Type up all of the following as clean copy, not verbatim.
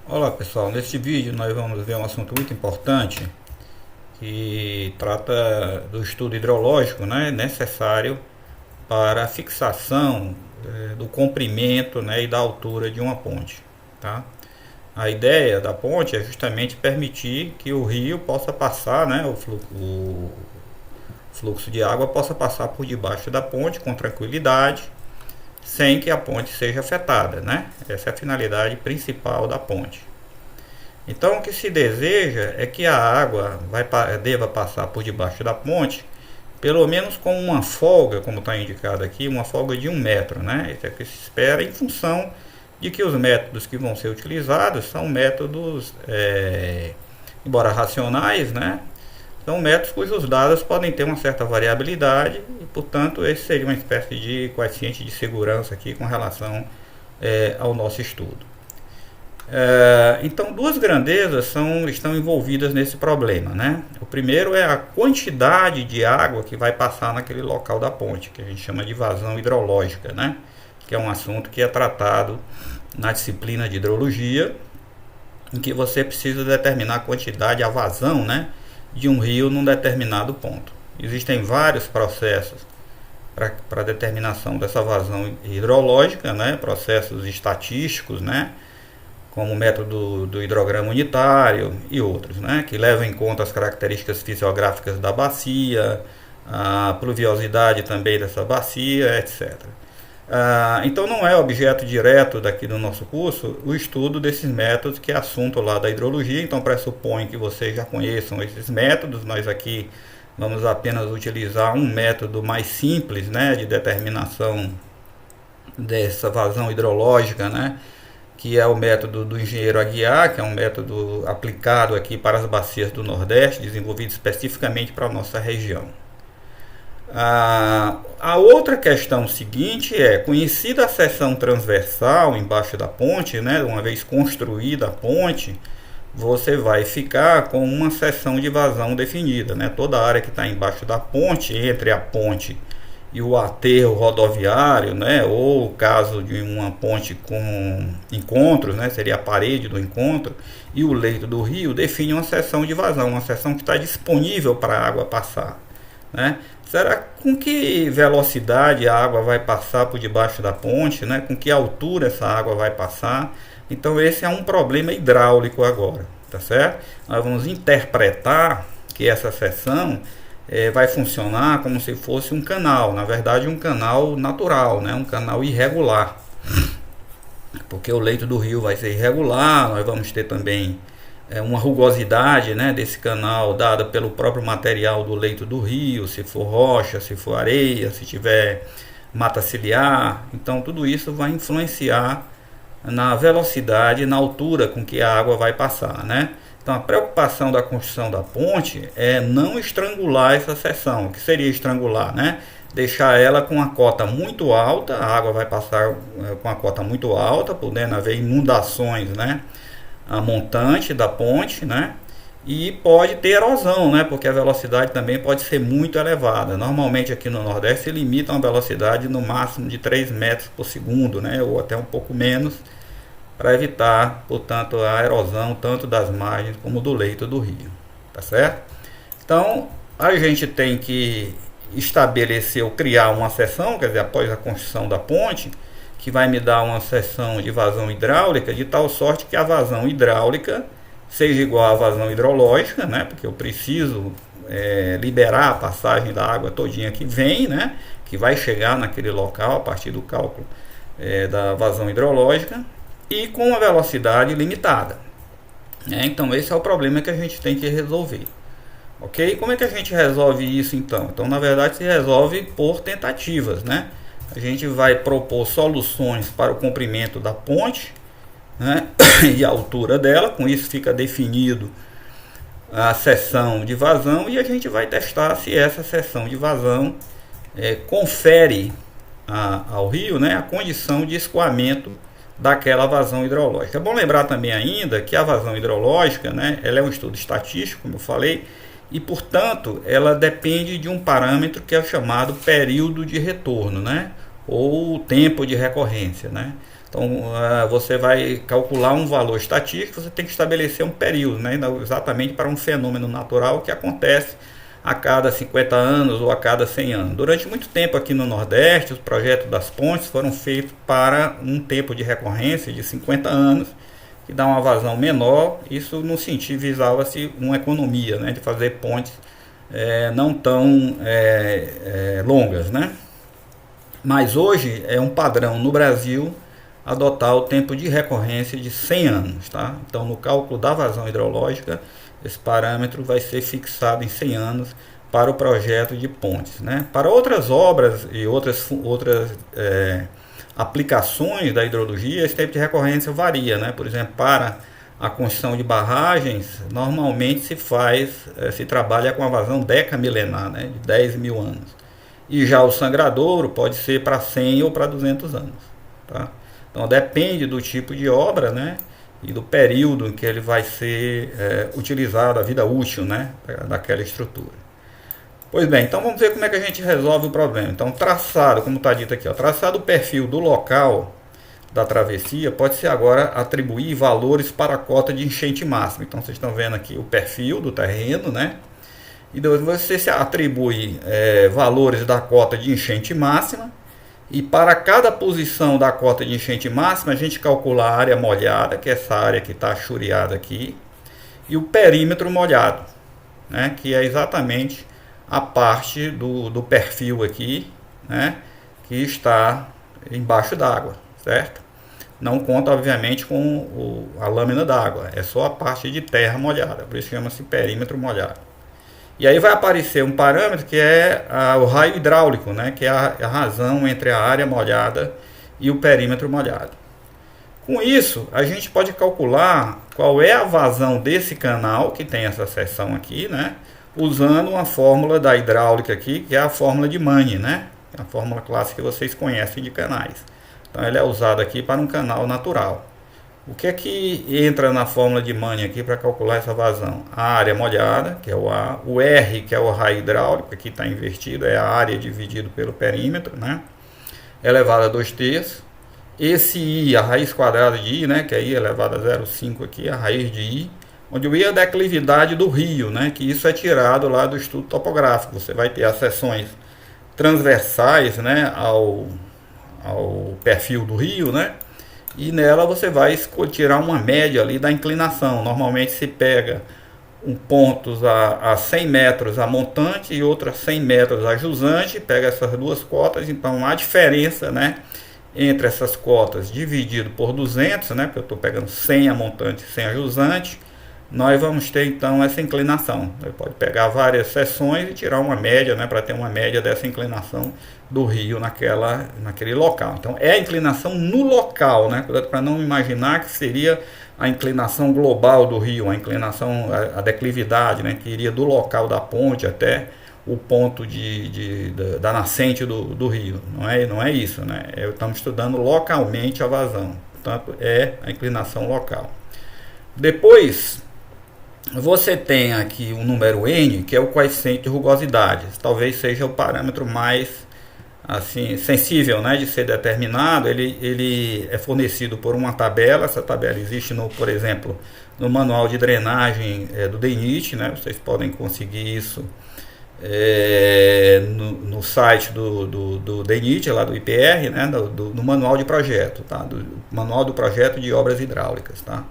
Olá pessoal, neste vídeo nós vamos ver um assunto muito importante que trata do estudo hidrológico, né, necessário para a fixação do comprimento, né, e da altura de uma ponte. Tá? A ideia da ponte é justamente permitir que o rio possa passar, né, o fluxo de água possa passar por debaixo da ponte com tranquilidade, sem que a ponte seja afetada, né? Essa é a finalidade principal da ponte. Então, o que se deseja é que a água deva passar por debaixo da ponte, pelo menos com uma folga, como está indicado aqui, uma folga de 1 metro, né? Isso é o que se espera em função de que os métodos que vão ser utilizados são métodos, embora racionais, né? São métodos cujos dados podem ter uma certa variabilidade e, portanto, esse seria uma espécie de coeficiente de segurança aqui com relação ao nosso estudo. Então, duas grandezas estão envolvidas nesse problema, né? O primeiro é a quantidade de água que vai passar naquele local da ponte, que a gente chama de vazão hidrológica, né? Que é um assunto que é tratado na disciplina de hidrologia, em que você precisa determinar a quantidade, a vazão, né, de um rio num determinado ponto. Existem vários processos para determinação dessa vazão hidrológica, né? Processos estatísticos, né? Como o método do hidrograma unitário e outros, né, que levam em conta as características fisiográficas da bacia, a pluviosidade também dessa bacia, etc. Então não é objeto direto daqui do nosso curso o estudo desses métodos, que é assunto lá da hidrologia, então pressupõe que vocês já conheçam esses métodos. Nós aqui vamos apenas utilizar um método mais simples, né, de determinação dessa vazão hidrológica, né, que é o método do engenheiro Aguiar, que é um método aplicado aqui para as bacias do Nordeste, desenvolvido especificamente para a nossa região. A outra questão seguinte é, conhecida a seção transversal embaixo da ponte, né, uma vez construída a ponte, você vai ficar com uma seção de vazão definida, né? Toda a área que está embaixo da ponte, entre a ponte e o aterro rodoviário, né, ou caso de uma ponte com encontros, né, seria a parede do encontro, e o leito do rio, define uma seção de vazão, uma seção que está disponível para a água passar, né? Será com que velocidade a água vai passar por debaixo da ponte, né? Com que altura essa água vai passar? Então esse é um problema hidráulico agora, tá certo? Nós vamos interpretar que essa seção vai funcionar como se fosse um canal, na verdade um canal natural, né? Um canal irregular, porque o leito do rio vai ser irregular, nós vamos ter também uma rugosidade, né, desse canal dada pelo próprio material do leito do rio, se for rocha, se for areia, se tiver mata ciliar, então tudo isso vai influenciar na velocidade, na altura com que a água vai passar, né? Então a preocupação da construção da ponte é não estrangular essa seção. O que seria estrangular, né? Deixar ela com a cota muito alta, a água vai passar com a cota muito alta, podendo haver inundações, né, a montante da ponte, né? E pode ter erosão, né? Porque a velocidade também pode ser muito elevada. Normalmente aqui no Nordeste se limita a uma velocidade no máximo de 3 metros por segundo, né? Ou até um pouco menos, para evitar, portanto, a erosão tanto das margens como do leito do rio, tá certo? Então, a gente tem que estabelecer ou criar uma seção, quer dizer, após a construção da ponte, que vai me dar uma seção de vazão hidráulica, de tal sorte que a vazão hidráulica seja igual à vazão hidrológica, né? Porque eu preciso liberar a passagem da água todinha que vem, né? Que vai chegar naquele local a partir do cálculo da vazão hidrológica, e com uma velocidade limitada, né? Então esse é o problema que a gente tem que resolver, ok? Como é que a gente resolve isso então? Então na verdade se resolve por tentativas, né? A gente vai propor soluções para o comprimento da ponte, né, e a altura dela, com isso fica definido a seção de vazão, e a gente vai testar se essa seção de vazão confere ao rio, né, a condição de escoamento daquela vazão hidrológica. É bom lembrar também ainda que a vazão hidrológica, né, ela é um estudo estatístico, como eu falei, e portanto ela depende de um parâmetro que é o chamado período de retorno, né, ou o tempo de recorrência, né? Então, você vai calcular um valor estatístico, você tem que estabelecer um período, né? Exatamente para um fenômeno natural que acontece a cada 50 anos ou a cada 100 anos. Durante muito tempo aqui no Nordeste, os projetos das pontes foram feitos para um tempo de recorrência de 50 anos, que dá uma vazão menor. Isso no sentido visava-se uma economia, né? De fazer pontes não tão longas, né? Mas hoje é um padrão no Brasil adotar o tempo de recorrência de 100 anos, tá? Então, no cálculo da vazão hidrológica, esse parâmetro vai ser fixado em 100 anos para o projeto de pontes, né? Para outras obras e outras aplicações da hidrologia, esse tempo de recorrência varia, né? Por exemplo, para a construção de barragens, normalmente se trabalha com a vazão decamilenar, né? De 10 mil anos. E já o sangradouro pode ser para 100 ou para 200 anos, tá? Então depende do tipo de obra, né? E do período em que ele vai ser utilizado, a vida útil, né? Daquela estrutura. Pois bem, então vamos ver como é que a gente resolve o problema. Então, traçado, como está dito aqui, ó, traçado o perfil do local da travessia, pode ser agora atribuir valores para a cota de enchente máxima. Então, vocês estão vendo aqui o perfil do terreno, né? E depois você se atribui valores da cota de enchente máxima. E para cada posição da cota de enchente máxima, a gente calcula a área molhada, que é essa área que está chureada aqui, e o perímetro molhado, né? Que é exatamente a parte do perfil aqui, né? Que está embaixo d'água, certo? Não conta, obviamente, com a lâmina d'água, é só a parte de terra molhada, por isso chama-se perímetro molhado. E aí vai aparecer um parâmetro que é o raio hidráulico, né? Que é a razão entre a área molhada e o perímetro molhado. Com isso, a gente pode calcular qual é a vazão desse canal, que tem essa seção aqui, né? Usando uma fórmula da hidráulica aqui, que é a fórmula de Mann, né? A fórmula clássica que vocês conhecem de canais. Então, ela é usada aqui para um canal natural. O que é que entra na fórmula de Mann aqui para calcular essa vazão? A área molhada, que é o A, o R, que é o raio hidráulico, aqui está invertido, é a área dividido pelo perímetro, né? Elevado a 2/3. Esse I, a raiz quadrada de I, né? Que é I elevado a 0,5 aqui, a raiz de I, onde o I é a declividade do rio, né? Que isso é tirado lá do estudo topográfico. Você vai ter as seções transversais, né? Ao perfil do rio, né? E nela você vai tirar uma média ali da inclinação. Normalmente se pega pontos a 100 metros a montante e outros a 100 metros a jusante, pega essas duas cotas. Então a diferença, né, entre essas cotas dividido por 200, né, porque eu estou pegando 100 a montante e 100 a jusante, nós vamos ter então essa inclinação. Você pode pegar várias seções e tirar uma média, né, para ter uma média dessa inclinação do rio naquele local. Então é a inclinação no local, né, para não imaginar que seria a inclinação global do rio, a inclinação, a declividade, né, que iria do local da ponte até o ponto da nascente do rio. Não é isso, né? Estamos estudando localmente a vazão, portanto é a inclinação local. Depois você tem aqui o número N, que é o coeficiente de rugosidade. Talvez seja o parâmetro mais assim sensível, né, de ser determinado. Ele é fornecido por uma tabela. Essa tabela existe, por exemplo, no manual de drenagem do DENIT, né? Vocês podem conseguir isso no site do DENIT, lá do IPR, né, do manual de projeto, tá? Do manual do projeto de obras hidráulicas, tá?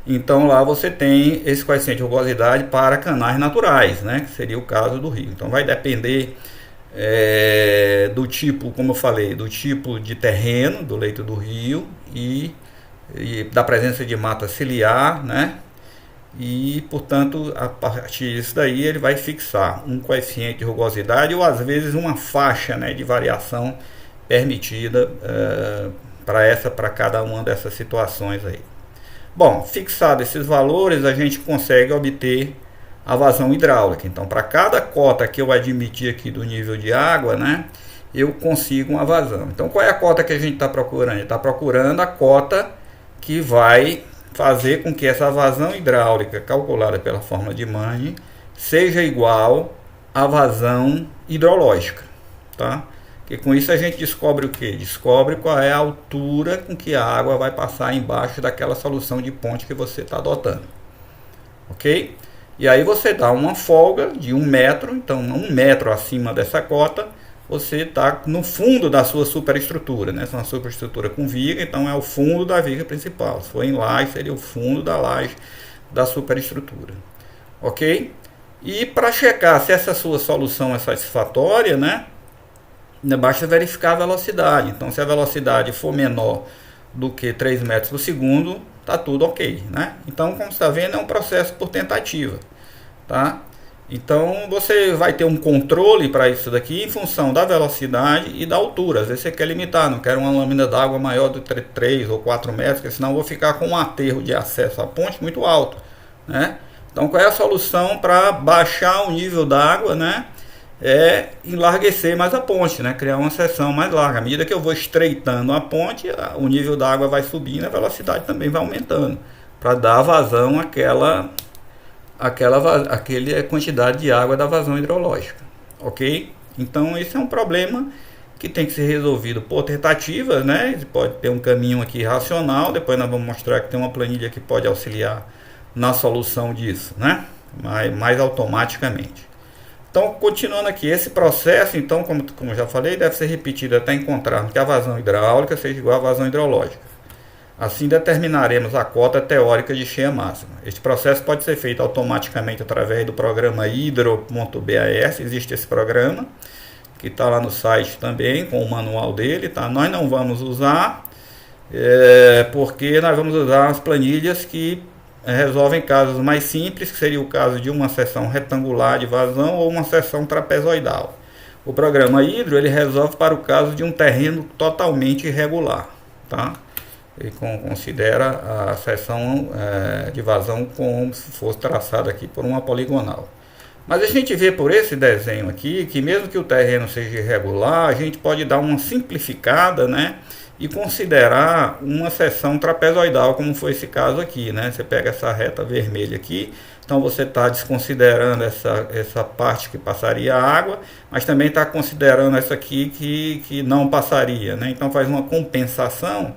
Então lá você tem esse coeficiente de rugosidade para canais naturais, né, que seria o caso do rio. Então vai depender do tipo, como eu falei, do tipo de terreno do leito do rio e da presença de mata ciliar, né? E portanto, a partir disso daí ele vai fixar um coeficiente de rugosidade ou às vezes uma faixa, né, de variação permitida para cada uma dessas situações aí. Bom, fixado esses valores, a gente consegue obter a vazão hidráulica. Então, para cada cota que eu admitir aqui do nível de água, né, eu consigo uma vazão. Então, qual é a cota que a gente está procurando? A gente está procurando a cota que vai fazer com que essa vazão hidráulica calculada pela fórmula de Mann seja igual à vazão hidrológica, tá? Porque com isso a gente descobre o que? Descobre qual é a altura com que a água vai passar embaixo daquela solução de ponte que você está adotando. Ok? E aí você dá uma folga de 1 metro, então 1 metro acima dessa cota, você está no fundo da sua superestrutura, né? Essa é uma superestrutura com viga, então é o fundo da viga principal. Se for em laje, seria o fundo da laje da superestrutura. Ok? E para checar se essa sua solução é satisfatória, né? Basta verificar a velocidade. Então, se a velocidade for menor do que 3 metros por segundo, tá tudo ok, né? Então, como você está vendo, é um processo por tentativa, tá? Então, você vai ter um controle para isso daqui em função da velocidade e da altura. Às vezes você quer limitar, não quer uma lâmina d'água maior do que 3 ou 4 metros, porque senão eu vou ficar com um aterro de acesso à ponte muito alto, né? Então, qual é a solução para baixar o nível d'água, né? É enlarguecer mais a ponte, né? Criar uma seção mais larga. À medida que eu vou estreitando a ponte, o nível da água vai subindo, a velocidade também vai aumentando, para dar vazão àquela quantidade de água da vazão hidrológica, ok? Então esse é um problema que tem que ser resolvido por tentativas, né? Pode ter um caminho aqui racional, depois nós vamos mostrar que tem uma planilha que pode auxiliar na solução disso, né? Mais automaticamente. Então, continuando aqui, esse processo, então, como já falei, deve ser repetido até encontrarmos que a vazão hidráulica seja igual à vazão hidrológica. Assim, determinaremos a cota teórica de cheia máxima. Este processo pode ser feito automaticamente através do programa hidro.bas. Existe esse programa, que está lá no site também, com o manual dele, tá? Nós não vamos usar, porque nós vamos usar as planilhas que resolvem casos mais simples, que seria o caso de uma seção retangular de vazão ou uma seção trapezoidal. O programa Hidro ele resolve para o caso de um terreno totalmente irregular, tá? Ele considera a seção de vazão como se fosse traçada aqui por uma poligonal. Mas a gente vê por esse desenho aqui que mesmo que o terreno seja irregular, a gente pode dar uma simplificada, né? E considerar uma seção trapezoidal, como foi esse caso aqui, né? Você pega essa reta vermelha aqui, então você está desconsiderando essa parte que passaria água, mas também está considerando essa aqui que não passaria, né? Então faz uma compensação,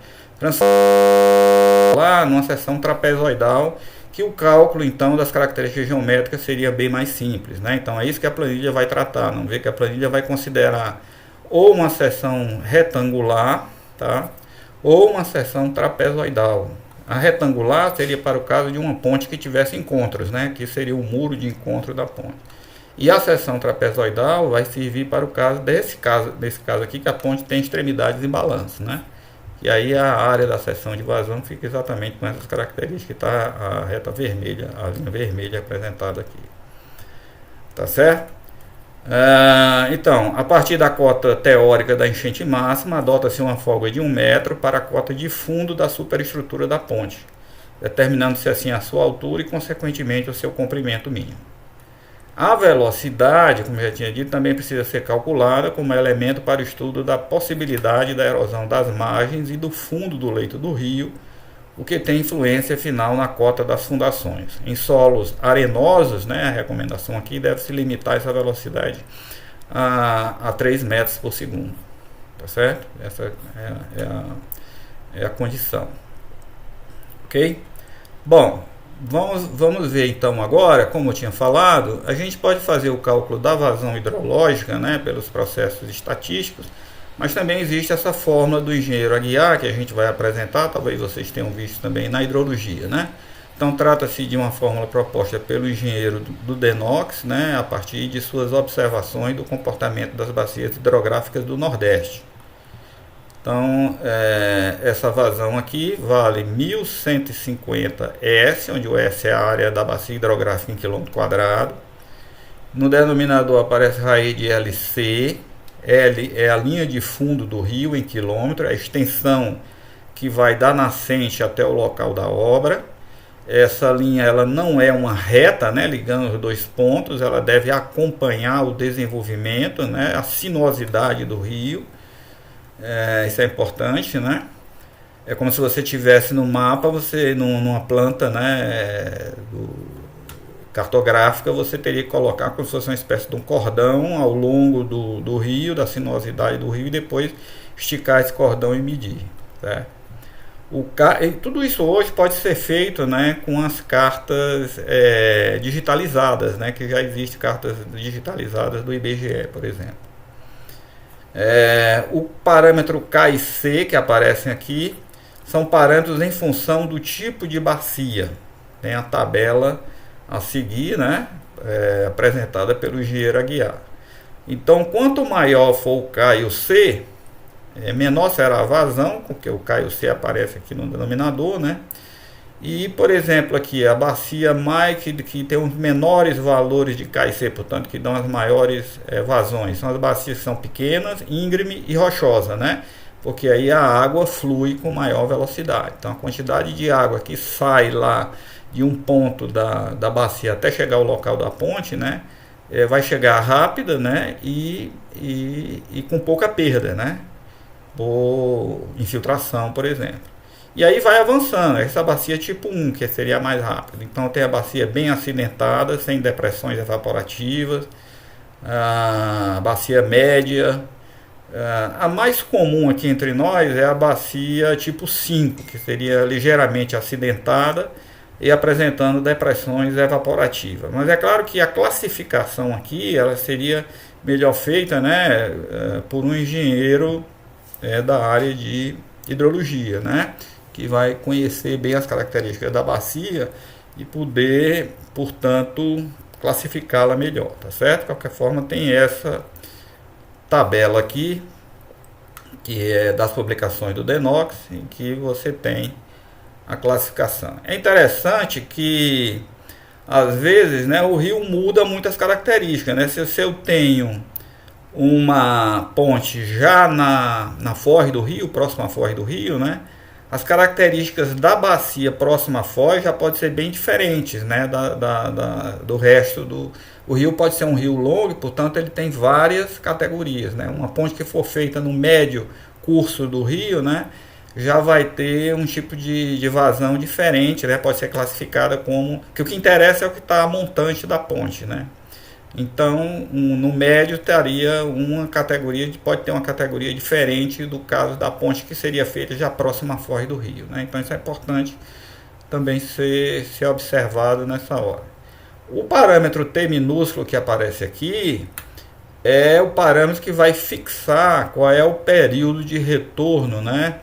lá numa seção trapezoidal, que o cálculo então das características geométricas seria bem mais simples, né? Então é isso que a planilha vai tratar. Não vê que a planilha vai considerar ou uma seção retangular, tá? Ou uma seção trapezoidal. A retangular seria para o caso de uma ponte que tivesse encontros, né? Que seria o muro de encontro da ponte. E a seção trapezoidal vai servir para o caso desse caso aqui, que a ponte tem extremidades em balanço, né? E aí a área da seção de vazão fica exatamente com essas características que está a reta vermelha, a linha vermelha representada aqui. Tá certo? Então, a partir da cota teórica da enchente máxima, adota-se uma folga de 1 metro para a cota de fundo da superestrutura da ponte, determinando-se assim a sua altura e, consequentemente, o seu comprimento mínimo. A velocidade, como eu já tinha dito, também precisa ser calculada como elemento para o estudo da possibilidade da erosão das margens e do fundo do leito do rio, o que tem influência final na cota das fundações. Em solos arenosos, né, a recomendação aqui deve se limitar essa velocidade a 3 metros por segundo. Tá certo? Essa é a condição. Ok? Bom, vamos ver então agora, como eu tinha falado, a gente pode fazer o cálculo da vazão hidrológica, né, pelos processos estatísticos, mas também existe essa fórmula do engenheiro Aguiar, que a gente vai apresentar, talvez vocês tenham visto também na hidrologia, né? Então trata-se de uma fórmula proposta pelo engenheiro do DENOX, né, a partir de suas observações do comportamento das bacias hidrográficas do Nordeste. Então, essa vazão aqui vale 1150 S, onde o S é a área da bacia hidrográfica em quilômetro quadrado. No denominador aparece raiz de LC. L é a linha de fundo do rio em quilômetro, a extensão que vai da nascente até o local da obra. Essa linha ela não é uma reta, né, ligando os dois pontos, ela deve acompanhar o desenvolvimento, né, a sinuosidade do rio. Isso é importante, né? É como se você tivesse no mapa, você numa planta, né, cartográfica, você teria que colocar como se fosse uma espécie de um cordão ao longo do rio, da sinuosidade do rio, e depois esticar esse cordão e medir, certo? Tudo isso hoje pode ser feito, né, com as cartas digitalizadas, né, que já existem cartas digitalizadas do IBGE, por exemplo. O parâmetro K e C que aparecem aqui são parâmetros em função do tipo de bacia. Tem a tabela a seguir, né, apresentada pelo engenheiro Aguiar. Então, quanto maior for o K e o C, menor será a vazão, porque o K e o C aparece aqui no denominador, né? E, por exemplo, aqui a bacia que tem os menores valores de K e C, portanto, que dão as maiores vazões, são as bacias que são pequenas, íngreme e rochosa, né? Porque aí a água flui com maior velocidade. Então, a quantidade de água que sai lá de um ponto da bacia até chegar ao local da ponte, né? Vai chegar rápida, né? E com pouca perda, né? Por infiltração, por exemplo. E aí vai avançando. Essa bacia tipo 1, que seria a mais rápida. Então tem a bacia bem acidentada, sem depressões evaporativas. A bacia média. A mais comum aqui entre nós é a bacia tipo 5, que seria ligeiramente acidentada e apresentando depressões evaporativas. Mas é claro que a classificação aqui ela seria melhor feita, né, por um engenheiro da área de hidrologia, né, que vai conhecer bem as características da bacia e poder, portanto, classificá-la melhor, tá certo? De qualquer forma, tem essa tabela aqui, que é das publicações do DENOX, em que você tem a classificação. É interessante que, às vezes, né, o rio muda muitas características, né? Se eu tenho uma ponte já na foz do rio, próxima à foz do rio, né? As características da bacia próxima à foz já podem ser bem diferentes, né? Do resto o rio pode ser um rio longo, portanto ele tem várias categorias, né? Uma ponte que for feita no médio curso do rio, né, já vai ter um tipo de vazão diferente, né? Pode ser classificada como que o que interessa é o que está a montante da ponte, né? Então, no médio teria uma categoria, pode ter uma categoria diferente do caso da ponte que seria feita já próxima à foz do rio, né? Então isso é importante também ser observado nessa hora. O parâmetro T minúsculo que aparece aqui é o parâmetro que vai fixar qual é o período de retorno, né,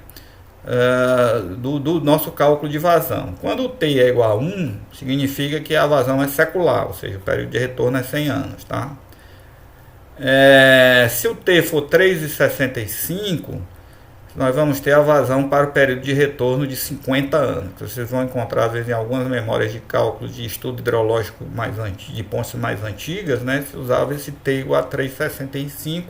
do nosso cálculo de vazão. Quando o T é igual a 1, significa que a vazão é secular, ou seja, o período de retorno é 100 anos. Tá? Se o T for 3,65, nós vamos ter a vazão para o período de retorno de 50 anos. Vocês vão encontrar, às vezes, em algumas memórias de cálculo de estudo hidrológico de pontes mais antigas, né, se usava esse T igual a 3,65,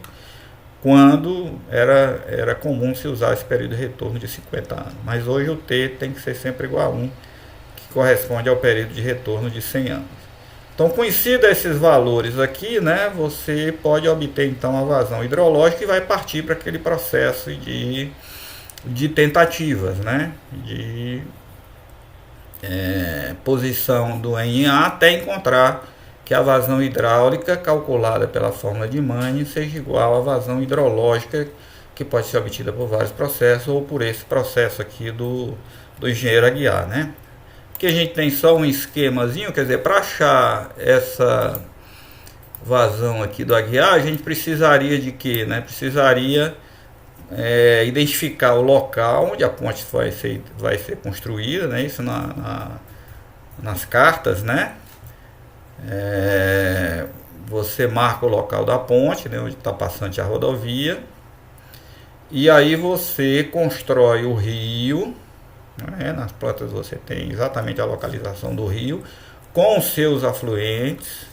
quando era comum se usar esse período de retorno de 50 anos. Mas hoje o T tem que ser sempre igual a 1, que corresponde ao período de retorno de 100 anos. Então, conhecido esses valores aqui, né, você pode obter então a vazão hidrológica e vai partir para aquele processo de tentativas, né, de posição do N em A até encontrar que a vazão hidráulica calculada pela fórmula de Manning seja igual à vazão hidrológica, que pode ser obtida por vários processos ou por esse processo aqui do engenheiro Aguiar, né? Aqui a gente tem só um esquemazinho, quer dizer, para achar essa vazão aqui do Aguiar, a gente precisaria de quê, né? Precisaria identificar o local onde a ponte vai ser construída, né? Isso nas cartas, né? Você marca o local da ponte, né, onde está passante a rodovia, e aí você constrói o rio, né? Nas plantas você tem exatamente a localização do rio com os seus afluentes.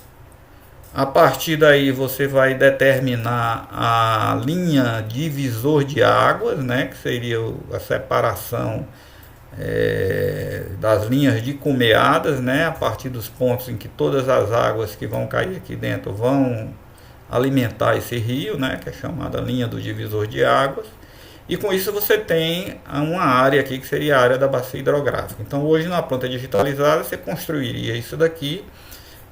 A partir daí você vai determinar a linha divisor de águas, né, que seria a separação das linhas de cumeadas, né, a partir dos pontos em que todas as águas que vão cair aqui dentro vão alimentar esse rio, né, que é chamada linha do divisor de águas. E com isso você tem uma área aqui que seria a área da bacia hidrográfica. Então hoje na planta digitalizada você construiria isso daqui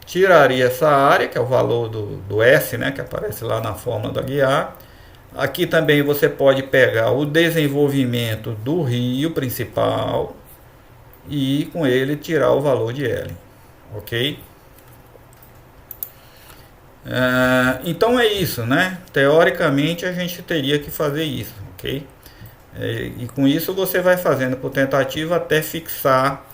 tiraria essa área, que é o valor do S, né, que aparece lá na fórmula da guiar. Aqui também você pode pegar o desenvolvimento do rio principal e com ele tirar o valor de L, ok? Então é isso, né? Teoricamente a gente teria que fazer isso, ok? E com isso você vai fazendo por tentativa até fixar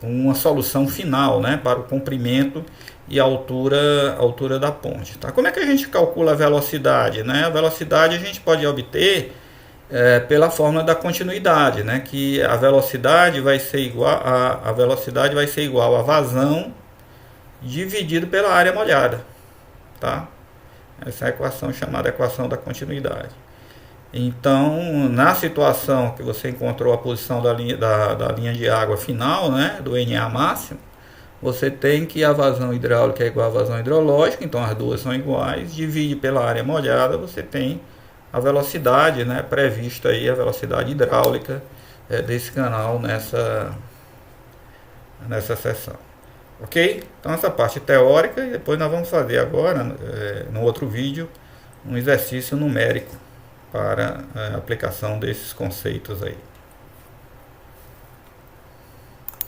uma solução final, né, para o comprimento e a altura da ponte. Tá? Como é que a gente calcula a velocidade? Né? A velocidade a gente pode obter pela fórmula da continuidade, né, que a velocidade vai ser igual a vazão dividido pela área molhada. Tá? Essa é a equação chamada equação da continuidade. Então, na situação que você encontrou a posição da linha de água final, né, do NA máximo, você tem que a vazão hidráulica é igual à vazão hidrológica, então as duas são iguais, divide pela área molhada, você tem a velocidade, né, prevista aí, a velocidade hidráulica desse canal nessa seção. Ok? Então essa parte teórica, e depois nós vamos fazer agora, no outro vídeo, um exercício numérico para a aplicação desses conceitos aí.